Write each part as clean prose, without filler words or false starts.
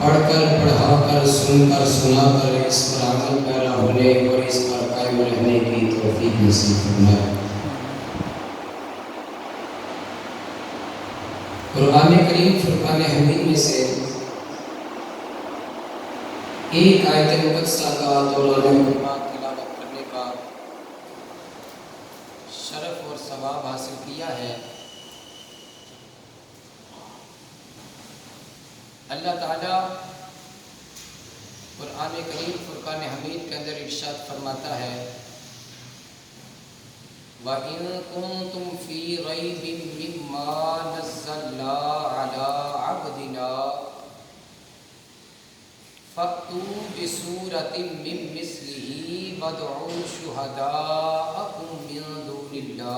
پڑھ کر پڑھا کر سن کر سنا کر اس قرآن کرے اور اس پر قائم رہنے کی توفیق نصیب فرمائے۔ قرآن کریم فرقان حمید میں سے ایک آیت مقدسہ کا دوران جمعہ تلاوت کرنے کا شرف اور ثواب حاصل کیا ہے۔ اللہ تعالیٰ قرآن کریم فرقان حمید کے اندر ارشاد فرماتا ہے وَإِن كُنتُمْ فِي رَيْبٍ مِّمَّا نَزَّلْنَا عَلَىٰ عَبْدِنَا فَأْتُوا بِسُورَةٍ مِّن مِّثْلِهِ وَادْعُوا شُهَدَاءَكُم مِّن دُونِ اللَّهِ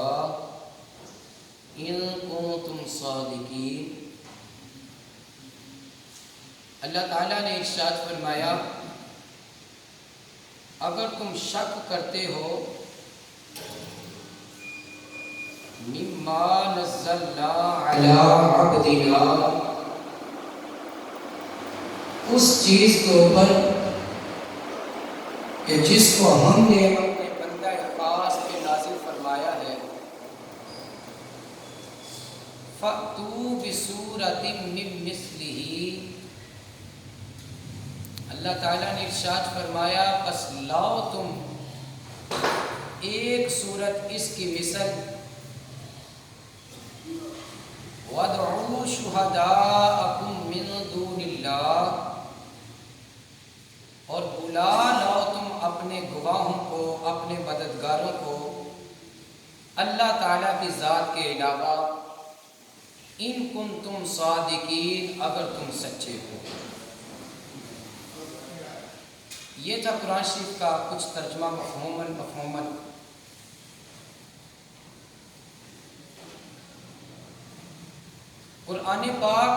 إِن كُنتُمْ صَادِقِينَ۔ اللہ تعالیٰ نے ارشاد فرمایا اگر تم شک کرتے ہو مما نزلنا علی عبدنا، اس چیز کے اوپر کہ جس کو ہم نے اپنے بندہ خاص پہ نازل فرمایا ہے، فَأْتُوا بِسُورَةٍ مِّن مِّثْلِهِ، اللہ تعالیٰ نے ارشاد فرمایا پس لاؤ تم ایک صورت اس کی مثل، وَادْعُوا شُهَدَاءَكُم مِّن دُونِ اللَّهِ، اور بلا لاؤ تم اپنے گواہوں کو، اپنے مددگاروں کو اللہ تعالیٰ کی ذات کے علاوہ، ان کنتم صادقین، اگر تم سچے ہو۔ یہ تھا قرآن شریف کا کچھ ترجمہ مفہوماً۔ قرآن پاک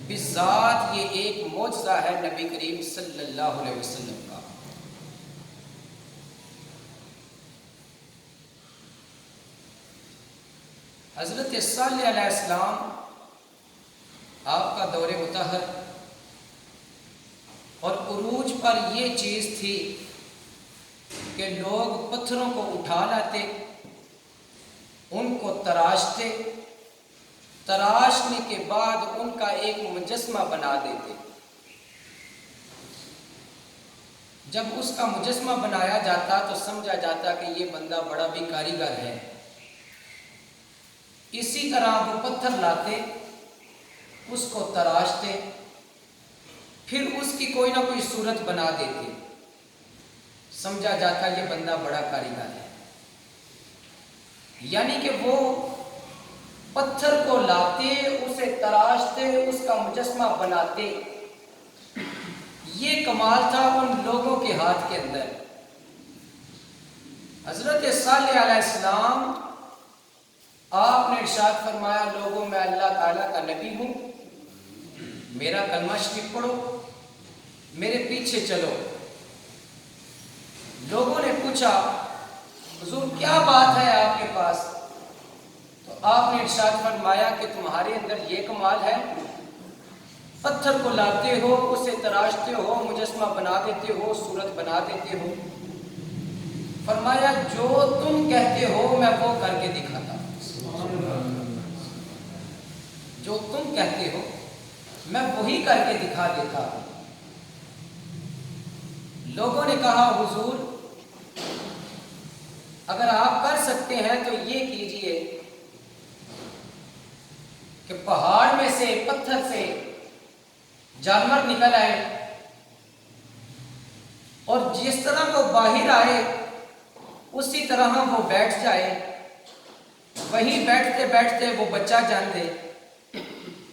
بذات یہ ایک معجزہ ہے نبی کریم صلی اللہ علیہ وسلم کا۔ حضرت صالح علیہ السلام آپ کا دور مطہر اور عروج پر یہ چیز تھی کہ لوگ پتھروں کو اٹھا لاتے، ان کو تراشتے، تراشنے کے بعد ان کا ایک مجسمہ بنا دیتے۔ جب اس کا مجسمہ بنایا جاتا تو سمجھا جاتا کہ یہ بندہ بڑا بھی کاریگر ہے۔ اسی طرح وہ پتھر لاتے، اس کو تراشتے، پھر اس کی کوئی نہ کوئی صورت بنا دیتے، سمجھا جاتا یہ بندہ بڑا کاریگر ہے۔ یعنی کہ وہ پتھر کو لاتے، اسے تراشتے، اس کا مجسمہ بناتے۔ یہ کمال تھا ان لوگوں کے ہاتھ کے اندر۔ حضرت صالح علیہ السلام آپ نے ارشاد فرمایا لوگوں میں اللہ تعالیٰ کا نبی ہوں، میرا کلمہ شریف پڑھو، میرے پیچھے چلو۔ لوگوں نے پوچھا حضور کیا بات ہے آپ کے پاس؟ تو آپ نے ارشاد فرمایا کہ تمہارے اندر یہ کمال ہے، پتھر کو لاتے ہو، اسے تراشتے ہو، مجسمہ بنا دیتے ہو، صورت بنا دیتے ہو۔ فرمایا جو تم کہتے ہو میں وہ کر کے دکھاتا ہوں، جو تم کہتے ہو میں وہی کر کے دکھا دیتا ہوں۔ لوگوں نے کہا حضور اگر آپ کر سکتے ہیں تو یہ کیجئے کہ پہاڑ میں سے، پتھر سے جانور نکل آئے اور جس طرح وہ باہر آئے اسی طرح وہ بیٹھ جائے، وہیں بیٹھتے بیٹھتے وہ بچہ جان دے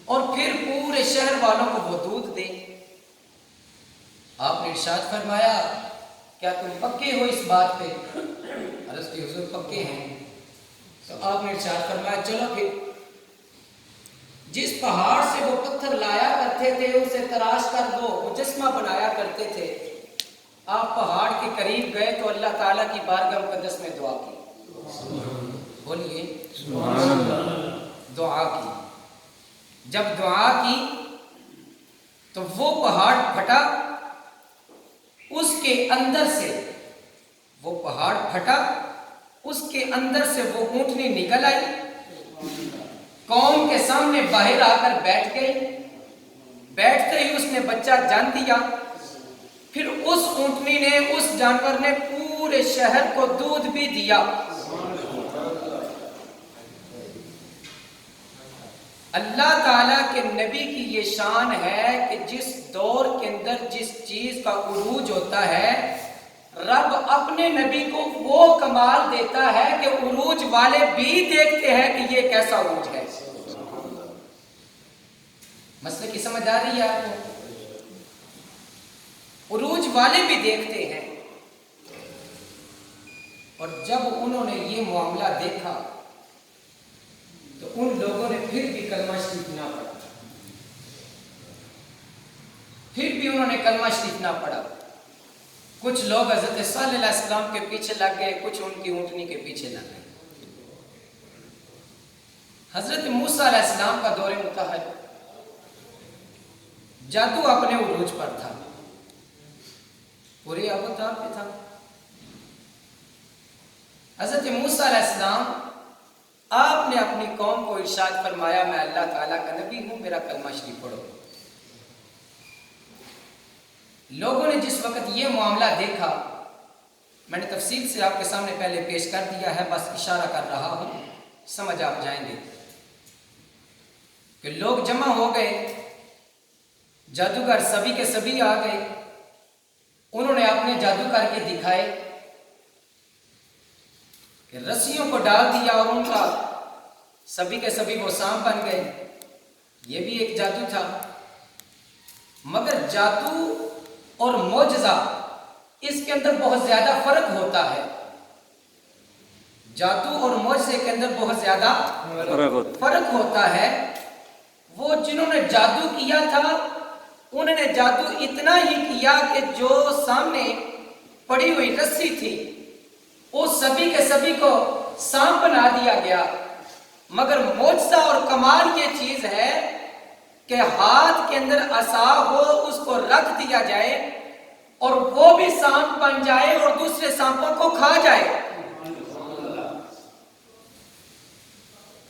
اور پھر پورے شہر والوں کو وہ دودھ دے۔ آپ نے ارشاد فرمایا کیا تم پکے ہو اس بات پہ؟ عرض کی حضور پکے ہیں۔ تو آپ نے ارشاد فرمایا چلو پھر جس پہاڑ سے وہ پتھر لایا کرتے تھے اسے تراش کر وہ مجسمہ بنایا کرتے تھے، آپ پہاڑ کے قریب گئے تو اللہ تعالیٰ کی بارگاہ مقدس میں دعا کی۔ بولیے سبحان اللہ۔ دعا کی، جب دعا کی تو وہ پہاڑ پھٹا اس کے اندر سے وہ پہاڑ پھٹا، اس کے اندر سے وہ اونٹنی نکل آئی، قوم کے سامنے باہر آ کر بیٹھ گئی، بیٹھتے ہی اس نے بچہ جان دیا۔ پھر اس اونٹنی نے، اس جانور نے پورے شہر کو دودھ بھی دیا۔ اللہ تعالیٰ کے نبی کی یہ شان ہے کہ جس دور کے اندر جس چیز کا عروج ہوتا ہے، رب اپنے نبی کو وہ کمال دیتا ہے کہ عروج والے بھی دیکھتے ہیں کہ یہ کیسا عروج ہے۔ مسئلے کی سمجھ آ رہی ہے آپ کو؟ عروج والے بھی دیکھتے ہیں۔ اور جب انہوں نے یہ معاملہ دیکھا تو ان لوگوں نے پھر بھی کلمہ شریف نہ پڑھا، پھر بھی انہوں نے کلمہ شریف نہ پڑھا۔ کچھ لوگ حضرت صالح علیہ السلام کے پیچھے لگ گئے، کچھ ان کی اونٹنی کے پیچھے لگ گئے۔ حضرت موسیٰ علیہ السلام کا دور متحر، جادو اپنے عروج پر تھا، پوری آباداب پہ تھا۔ حضرت موسیٰ علیہ السلام، آپ نے اپنی قوم کو ارشاد فرمایا میں اللہ تعالیٰ کا نبی ہوں، میرا کلمہ شریف پڑھو۔ لوگوں نے جس وقت یہ معاملہ دیکھا، میں نے تفصیل سے آپ کے سامنے پہلے پیش کر دیا ہے، بس اشارہ کر رہا ہوں، سمجھ آپ جائیں گے کہ لوگ جمع ہو گئے، جادوگر سبھی کے سبھی آ گئے، انہوں نے اپنے جادو کر کے دکھائے کہ رسیوں کو ڈال دیا اور ان کا سبھی کے سبھی وہ سانپ بن گئے۔ یہ بھی ایک جادو تھا، مگر جادو اور معجزہ اس کے اندر بہت زیادہ فرق ہوتا ہے۔ جادو اور معجزے کے اندر بہت زیادہ فرق ہوتا ہے۔ وہ جنہوں نے جادو کیا تھا، انہوں نے جادو اتنا ہی کیا کہ جو سامنے پڑی ہوئی رسی تھی وہ سبھی کے سبھی کو سانپ بنا دیا گیا، مگر معجزہ اور کمال یہ چیز ہے کہ ہاتھ کے اندر عصا ہو، اس کو رکھ دیا جائے اور وہ بھی سانپ بن جائے اور دوسرے سانپوں کو کھا جائے۔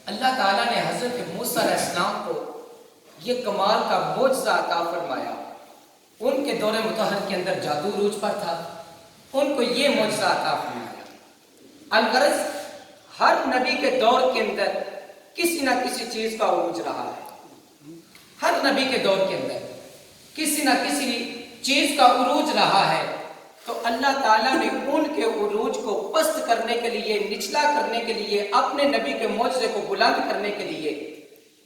اللہ تعالیٰ نے حضرت موسیٰ علیہ السلام کو یہ کمال کا معجزہ عطا فرمایا۔ ان کے دور مطہر کے اندر جادو عروج پر تھا، ان کو یہ معجزہ عطا فرمایا۔ الغرض ہر نبی کے دور کے اندر کسی نہ کسی چیز کا عروج رہا ہے، ہر نبی کے دور کے اندر کسی نہ کسی چیز کا عروج رہا ہے، تو اللہ تعالیٰ نے ان کے عروج کو پست کرنے کے لیے، نچلا کرنے کے لیے، اپنے نبی کے معجزے کو بلند کرنے کے لیے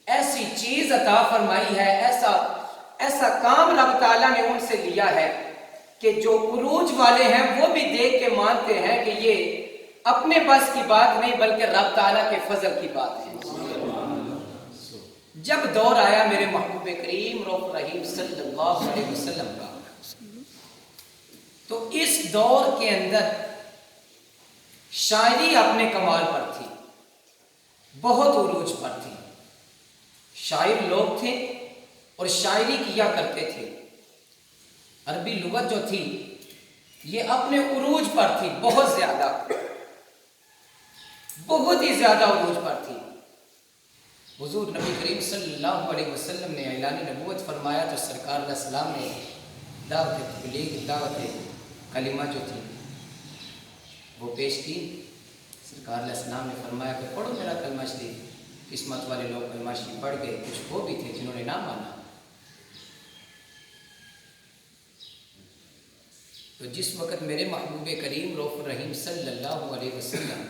ایسی چیز عطا فرمائی ہے، ایسا کام رب تعالیٰ نے ان سے لیا ہے کہ جو عروج والے ہیں وہ بھی دیکھ کے مانتے ہیں کہ یہ اپنے بس کی بات نہیں بلکہ رب تعالیٰ کے فضل کی بات ہے۔ جب دور آیا میرے محبوب کریم رؤوف رحیم صلی اللہ علیہ وسلم کا، تو اس دور کے اندر شاعری اپنے کمال پر تھی، بہت عروج پر تھی۔ شاعر لوگ تھے اور شاعری کیا کرتے تھے۔ عربی لغت جو تھی یہ اپنے عروج پر تھی، بہت زیادہ، بہت ہی زیادہ عروج پر تھی۔ حضور نبی کریم صلی اللہ علیہ وسلم نے اعلان نبوت فرمایا تو سرکار علیہ السلام نے دعوت تبلیغ، دعوت کلمہ جو تھی وہ پیش کی۔ سرکار علیہ السلام نے فرمایا کہ پڑھو میرا کلمہ شریف۔ قسمت والے لوگ کلمہ شریف پڑھ گئے، کچھ وہ بھی تھے جنہوں نے نہ مانا۔ تو جس وقت میرے محبوب کریم رؤوف الرحیم صلی اللہ علیہ وسلم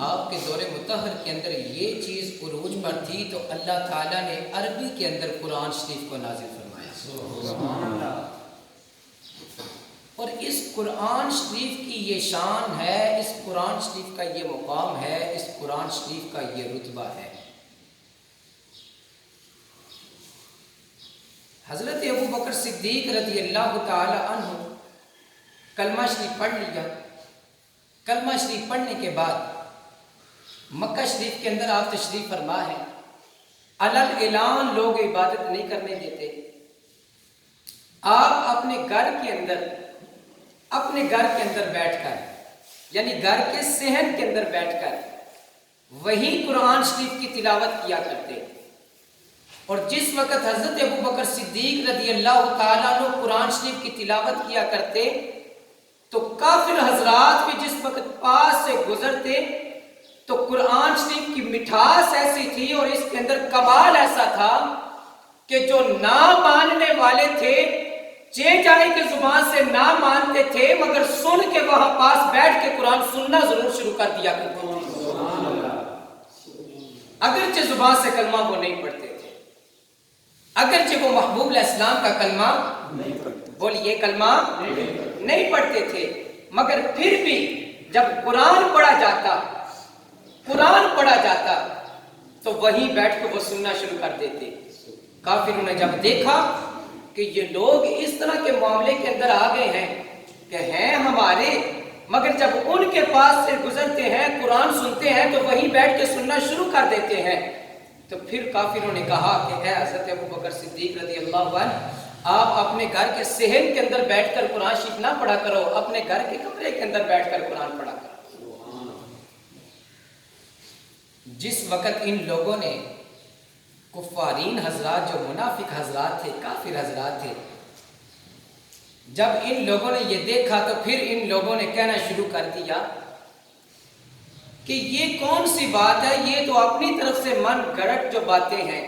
آپ کے دور مطہر کے اندر یہ چیز عروج پر تھی، تو اللہ تعالیٰ نے عربی کے اندر قرآن شریف کو نازل فرمایا۔ سبحان اللہ۔ اور اس قرآن شریف کی یہ شان ہے، اس قرآن شریف کا یہ مقام ہے، اس قرآن شریف کا یہ رتبہ ہے۔ حضرت ابو بکر صدیق رضی اللہ تعالی عنہ کلمہ شریف پڑھ لیا۔ کلمہ شریف پڑھنے کے بعد مکہ شریف کے اندر آپ تشریف فرما ہے۔ علل اعلان لوگ عبادت نہیں کرنے دیتے، آپ اپنے گھر کے اندر بیٹھ کر، یعنی گھر کے صحن کے اندر بیٹھ کر وہیں قرآن شریف کی تلاوت کیا کرتے. اور جس وقت حضرت ابو بکر صدیق رضی اللہ تعالیٰ عنہ قرآن شریف کی تلاوت کیا کرتے تو کافر حضرات بھی جس وقت پاس سے گزرتے تو قرآن شریف کی مٹھاس ایسی تھی اور اس کے اندر کمال ایسا تھا کہ جو نہ ماننے والے تھے جائے کہ زبان سے نہ مانتے تھے مگر سن کے وہاں پاس بیٹھ کے قرآن سننا ضرور شروع کر دیا کرتے تھے. اگرچہ زبان سے کلمہ وہ نہیں پڑھتے تھے، اگرچہ وہ محبوب علیہ السلام کا کلمہ بولیے کلمہ نہیں پڑھتے تھے، مگر پھر بھی جب قرآن پڑھا جاتا تو وہیں بیٹھ کے وہ سننا شروع کر دیتے. کافروں نے جب دیکھا کہ یہ لوگ اس طرح کے معاملے کے اندر آ گئے ہیں کہ ہیں ہمارے، مگر جب ان کے پاس سے گزرتے ہیں قرآن سنتے ہیں تو وہیں بیٹھ کے سننا شروع کر دیتے ہیں، تو پھر کافروں نے کہا کہ اے حضرت ابو بکر صدیق رضی اللہ عنہ، آپ اپنے گھر کے صحن کے اندر بیٹھ کر قرآن شریف نہ پڑھا کرو، اپنے گھر کے کمرے کے اندر بیٹھ کر قرآن پڑھا کرو. جس وقت ان لوگوں نے کفارین حضرات، جو منافق حضرات تھے، کافر حضرات تھے، جب ان لوگوں نے یہ دیکھا تو پھر ان لوگوں نے کہنا شروع کر دیا کہ یہ کون سی بات ہے، یہ تو اپنی طرف سے من گڑت جو باتیں ہیں،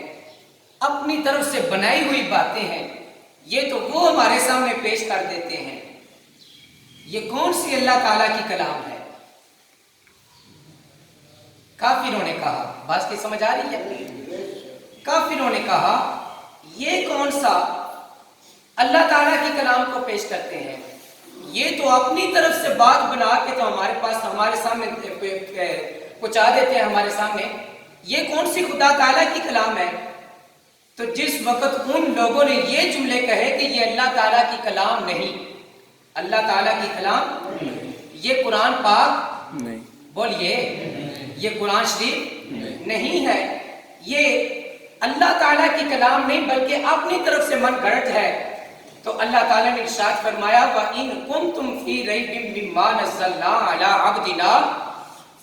اپنی طرف سے بنائی ہوئی باتیں ہیں، یہ تو وہ ہمارے سامنے پیش کر دیتے ہیں، یہ کون سی اللہ تعالیٰ کی کلام ہے. کافروں نے کہا، بات کی سمجھ آ رہی ہے؟ کافروں نے کہا یہ کون سا اللہ تعالیٰ کی کلام کو پیش کرتے ہیں، یہ تو اپنی طرف سے بات بنا کے تو ہمارے سامنے پہنچا دیتے ہیں ہمارے سامنے، یہ کون سی خدا تعالیٰ کی کلام ہے. تو جس وقت ان لوگوں نے یہ جملے کہے کہ یہ اللہ تعالیٰ کی کلام نہیں، اللہ تعالیٰ کی کلام یہ قرآن پاک نہیں، بولیے یہ قرآن شریف نہیں ہے، یہ اللہ تعالیٰ کی کلام نہیں بلکہ اپنی طرف سے من گھڑت ہے. تو اللہ تعالیٰ نے ارشاد فرمایا وَإِن كُنتُمْ فِي رَيْبٍ مِّمَّا نَزَّلْنَا عَلَىٰ عَبْدِنَا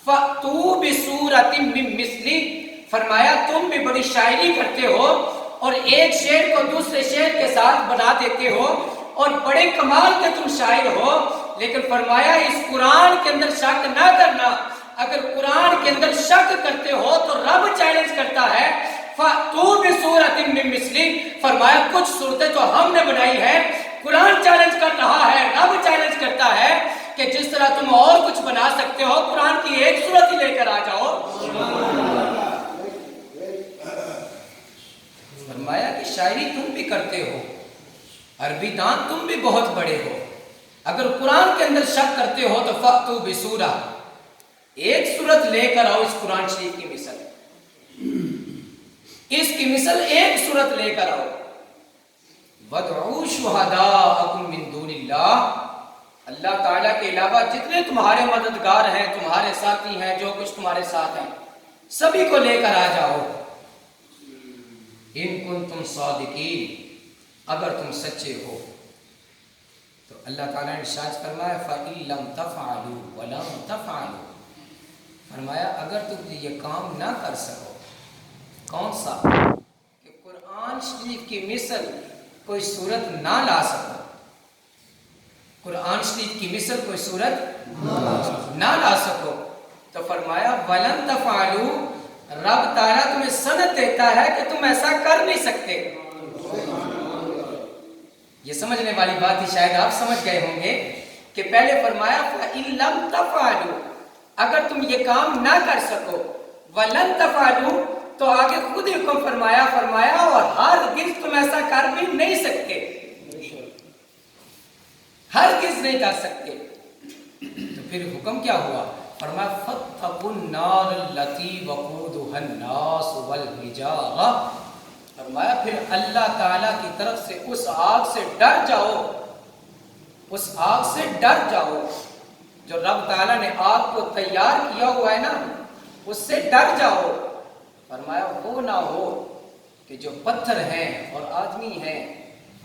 فَأْتُوا بِسُورَةٍ مِّن مِّثْلِهِ، فرمایا تم بھی بڑی شاعری کرتے ہو اور ایک شعر کو دوسرے شعر کے ساتھ بنا دیتے ہو اور بڑے کمال کے تم شاعر ہو، لیکن فرمایا اس قرآن کے اندر شک نہ کرنا، اگر قرآن کے اندر شک کرتے ہو تو رب چیلنج کرتا ہے فَأْتُوا بِسُورَةٍ مِّن مِّثْلِهِ، فرمایا کچھ صورتیں تو ہم نے بنائی ہیں، قرآن چیلنج کر رہا ہے، رب چیلنج کرتا ہے کہ جس طرح تم اور کچھ بنا سکتے ہو قرآن کی ایک صورت ہی لے کر آ جاؤ. فرمایا کہ شاعری تم بھی کرتے ہو، عربی دان تم بھی بہت بڑے ہو، اگر قرآن کے اندر شک کرتے ہو تو فَأْتُوا بِسُورَةٍ، ایک صورت لے کر آؤ اس قرآن شریف کی مثال، اس کی مثل ایک صورت لے کر آؤ. وَادْعُوا شُهَدَاءَكُم مِّن دُونِ اللَّهِ، اللہ تعالیٰ کے علاوہ جتنے تمہارے مددگار ہیں، تمہارے ساتھی ہیں، جو کچھ تمہارے ساتھ ہیں، سبھی کو لے کر آ جاؤ. ان کنتم صادقین، اگر تم سچے ہو. تو اللہ تعالیٰ نے ارشاد فرمایا فَإِن لَّمْ تَفْعَلُوا وَلَمْ تَفْعَلُوا، فرمایا اگر تم یہ کام نہ کر سکو، کون سا کہ قرآن شریف کی مثل کوئی صورت نہ لا سکو، قرآن شریف کی مثل کوئی صورت نہ لا سکو، تو فرمایا وَلَن تَفْعَلُوا، رب تعالیٰ تمہیں سند دیتا ہے کہ تم ایسا کر نہیں سکتے. یہ سمجھنے والی بات ہی شاید آپ سمجھ گئے ہوں گے کہ پہلے فرمایا فَإِن لَّمْ تَفْعَلُوا، اگر تم یہ کام نہ کر سکو، وَلَن تَفْعَلُوا تو آگے خود حکم فرمایا اور ہرگز تم ایسا کر بھی نہیں سکتے، ہرگز نہیں کر سکتے. تو پھر حکم کیا ہوا؟ فرمایا فَاتَّقُوا النَّارَ الَّتِي وَقُودُهَا النَّاسُ وَالْحِجَارَةُ، فرمایا پھر اللہ تعالیٰ کی طرف سے اس آگ سے ڈر جاؤ، اس آگ سے ڈر جاؤ جو رب تعالیٰ نے آگ کو تیار کیا ہوا ہے نا، اس سے ڈر جاؤ. فرمایا وہ نہ ہو کہ جو پتھر ہیں اور آدمی ہیں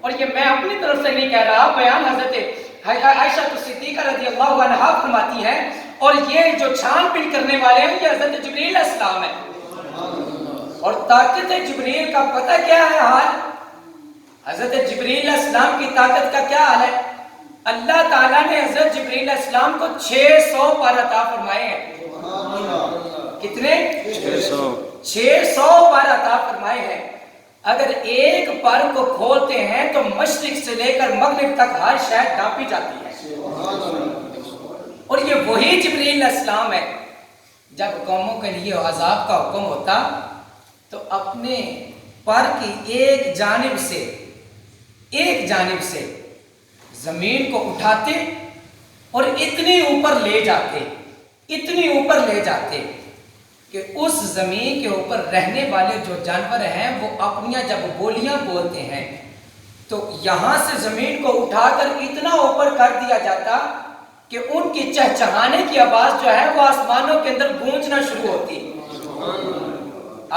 اور یہ میں اپنی طرف سے نہیں کہہ رہا، بیان حضرت عائشہ صدیقہ رضی اللہ عنہا فرماتی ہیں، اور یہ جو چھان بین کرنے والے ہیں یہ حضرت جبریل علیہ السلام ہے۔ اور طاقت جبریل کا پتہ کیا ہے حال؟ حضرت جبریل علیہ السلام کی طاقت کا کیا حال ہے؟ اللہ تعالیٰ نے حضرت جبریل علیہ السلام کو 600 پر عطا فرمائے ہیں۔ کتنے؟ 600 پر عطا فرمائے ہیں۔ اگر ایک پر کو کھولتے ہیں تو مشرق سے لے کر مغرب تک ہر شے ڈھانپی جاتی ہے۔ اور یہ وہی جبریل علیہ السلام ہے، جب قوموں کے لیے عذاب کا حکم ہوتا تو اپنے پر کی ایک جانب سے زمین کو اٹھاتے اور اتنی اوپر لے جاتے کہ اس زمین کے اوپر رہنے والے جو جانور ہیں وہ اپنیاں جب بولیاں بولتے ہیں تو یہاں سے زمین کو اٹھا کر اتنا اوپر کر دیا جاتا کہ ان کی چہچہانے کی آواز جو ہے وہ آسمانوں کے اندر گونجنا شروع ہوتی۔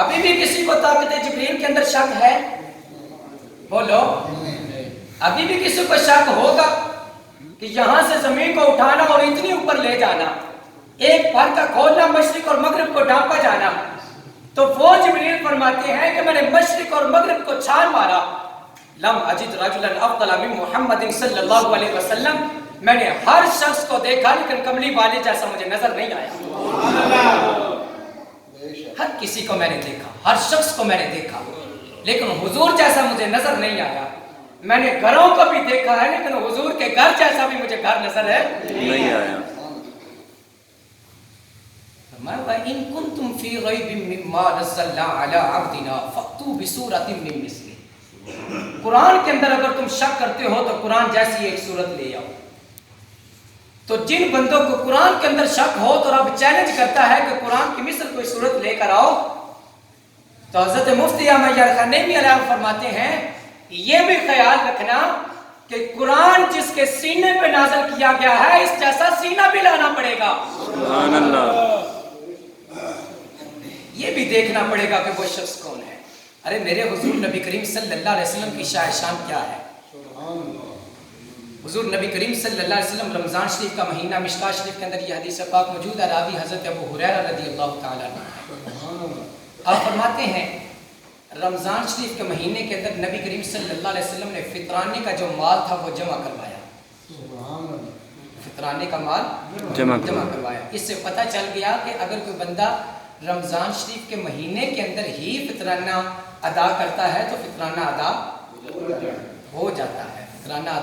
ابھی بھی کسی کو طاقت جبریل کے اندر شک ہے؟ بولو، ابھی بھی کسی کو شک ہوگا کہ یہاں سے زمین کو اٹھانا اور اتنی اوپر لے جانا، ایک پر کا کھولنا، مشرق اور مغرب کو ڈھانپا جانا؟ تو وہ جبریل فرماتے ہیں کہ میں نے مشرق اور مغرب کو چھان مارا، لم اجد رجلا افضل من محمد صلی اللہ علیہ وسلم، میں نے ہر شخص کو دیکھا لیکن کملی والے جیسا مجھے نظر نہیں آیا۔ ہر کسی کو میں نے دیکھا، ہر شخص کو میں نے دیکھا، لیکن حضور جیسا مجھے نظر نہیں آیا۔ میں نے گھروں کو بھی دیکھا ہے لیکن حضور کے گھر جیسا بھی مجھے گھر نظر ہے نہیں آیا۔ وَإِن كُنتُمْ فِي رَيْبٍ مِّمَّا نَزَّلْنَا عَلَىٰ عَبْدِنَا فَأْتُوا بِسُورَةٍ مِّن مِّثْلِهِ، قرآن کے اندر اگر تم شک کرتے ہو تو قرآن جیسی ایک صورت لے آؤ۔ تو جن بندوں کو قرآن کے اندر شک ہو تو رب چیلنج کرتا ہے کہ قرآن کی مثل کوئی صورت لے کر آؤ۔ تو حضرت مفتی احمد یار خانیمی علیہ فرماتے ہیں یہ بھی خیال رکھنا کہ قرآن جس کے سینے پہ نازل کیا گیا ہے اس جیسا سینہ بھی لانا پڑے گا۔ سبحان اللہ۔ یہ بھی دیکھنا پڑے گا کہ وہ شخص کون ہے۔ ارے میرے حضور نبی کریم صلی اللہ علیہ وسلم کی شان کیا ہے؟ حضور نبی کریم صلی اللہ علیہ وسلم رمضان شریف کا مہینہ، مشکاۃ شریف کے اندر یہ حدیث پاک موجود ہے، راوی حضرت ابو ہریرہ رضی اللہ تعالیٰ عنہ۔ آپ فرماتے ہیں رمضان شریف کے مہینے کے اندر نبی کریم صلی اللہ علیہ وسلم نے فطرانے کا جو مال تھا وہ جمع کروایا۔ فطرانے کا مال جمع کروایا۔ اس سے پتہ چل گیا کہ اگر کوئی بندہ رمضان شریف کے مہینے کے اندر ہی فطرانہ ادا کرتا ہے تو فطرانہ ادا ہو جاتا ہے، فطرانہ ادا